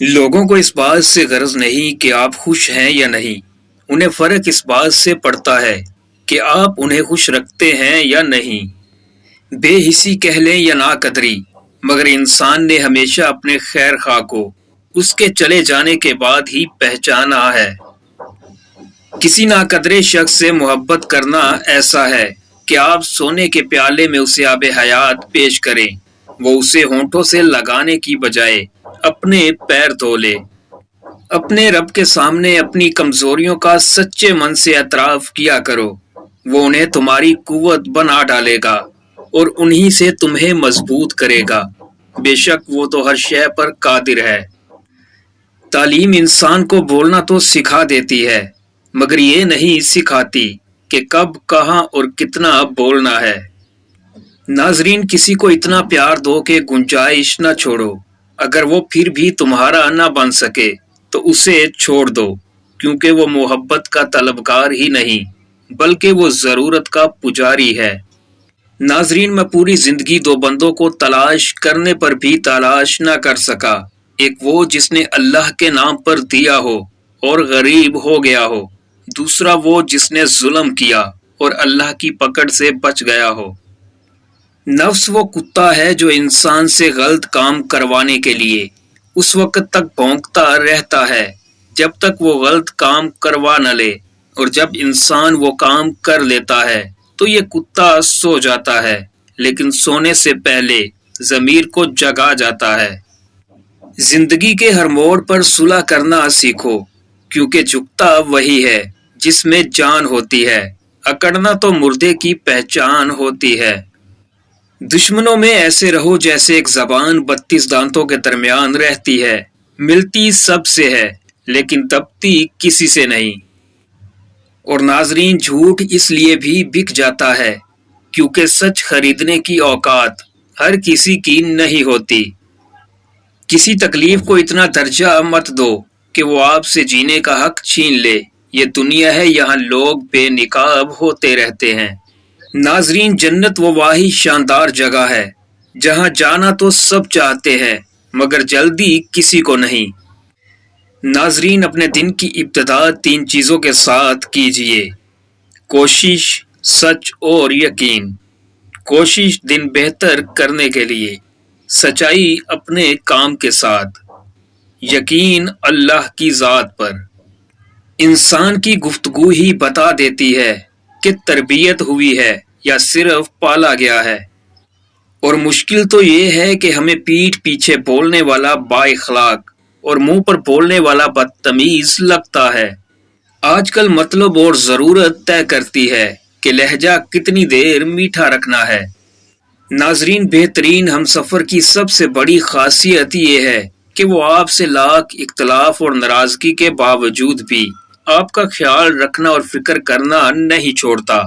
لوگوں کو اس بات سے غرض نہیں کہ آپ خوش ہیں یا نہیں، انہیں فرق اس بات سے پڑتا ہے کہ آپ انہیں خوش رکھتے ہیں یا نہیں۔ بے حسی کہہ لیں یا ناقدری، مگر انسان نے ہمیشہ اپنے خیر خواہ کو اس کے چلے جانے کے بعد ہی پہچانا ہے۔ کسی ناقدرے شخص سے محبت کرنا ایسا ہے کہ آپ سونے کے پیالے میں اسے آب حیات پیش کریں، وہ اسے ہونٹوں سے لگانے کی بجائے اپنے پیر دھو لے۔ اپنے رب کے سامنے اپنی کمزوریوں کا سچے من سے اعتراف کیا کرو، وہ انہیں تمہاری قوت بنا ڈالے گا اور انہی سے تمہیں مضبوط کرے گا، بے شک وہ تو ہر شے پر قادر ہے۔ تعلیم انسان کو بولنا تو سکھا دیتی ہے، مگر یہ نہیں سکھاتی کہ کب، کہاں اور کتنا بولنا ہے۔ ناظرین، کسی کو اتنا پیار دو کہ گنجائش نہ چھوڑو، اگر وہ پھر بھی تمہارا نہ بن سکے تو اسے چھوڑ دو، کیونکہ وہ محبت کا طلبگار ہی نہیں بلکہ وہ ضرورت کا پجاری ہے۔ ناظرین، میں پوری زندگی دو بندوں کو تلاش کرنے پر بھی تلاش نہ کر سکا، ایک وہ جس نے اللہ کے نام پر دیا ہو اور غریب ہو گیا ہو، دوسرا وہ جس نے ظلم کیا اور اللہ کی پکڑ سے بچ گیا ہو۔ نفس وہ کتا ہے جو انسان سے غلط کام کروانے کے لیے اس وقت تک بھونکتا رہتا ہے جب تک وہ غلط کام کروا نہ لے، اور جب انسان وہ کام کر لیتا ہے تو یہ کتا سو جاتا ہے، لیکن سونے سے پہلے ضمیر کو جگا جاتا ہے۔ زندگی کے ہر موڑ پر صلح کرنا سیکھو، کیونکہ جھکتا وہی ہے جس میں جان ہوتی ہے، اکڑنا تو مردے کی پہچان ہوتی ہے۔ دشمنوں میں ایسے رہو جیسے ایک زبان 32 دانتوں کے درمیان رہتی ہے، ملتی سب سے ہے لیکن دبتی کسی سے نہیں۔ اور ناظرین، جھوٹ اس لیے بھی بک جاتا ہے کیونکہ سچ خریدنے کی اوقات ہر کسی کی نہیں ہوتی۔ کسی تکلیف کو اتنا درجہ مت دو کہ وہ آپ سے جینے کا حق چھین لے، یہ دنیا ہے، یہاں لوگ بے نقاب ہوتے رہتے ہیں۔ ناظرین، جنت وہ واہی شاندار جگہ ہے جہاں جانا تو سب چاہتے ہیں مگر جلدی کسی کو نہیں۔ ناظرین، اپنے دن کی ابتدا 3 چیزوں کے ساتھ کیجئے: کوشش، سچ اور یقین۔ کوشش دن بہتر کرنے کے لیے، سچائی اپنے کام کے ساتھ، یقین اللہ کی ذات پر۔ انسان کی گفتگو ہی بتا دیتی ہے کہ تربیت ہوئی ہے یا صرف پالا گیا ہے، اور مشکل تو یہ ہے کہ ہمیں پیٹھ پیچھے بولنے والا با اخلاق اور منہ پر بولنے والا بدتمیز لگتا ہے۔ آج کل مطلب اور ضرورت طے کرتی ہے کہ لہجہ کتنی دیر میٹھا رکھنا ہے۔ ناظرین، بہترین ہم سفر کی سب سے بڑی خاصیت یہ ہے کہ وہ آپ سے لاکھ اختلاف اور ناراضگی کے باوجود بھی آپ کا خیال رکھنا اور فکر کرنا نہیں چھوڑتا۔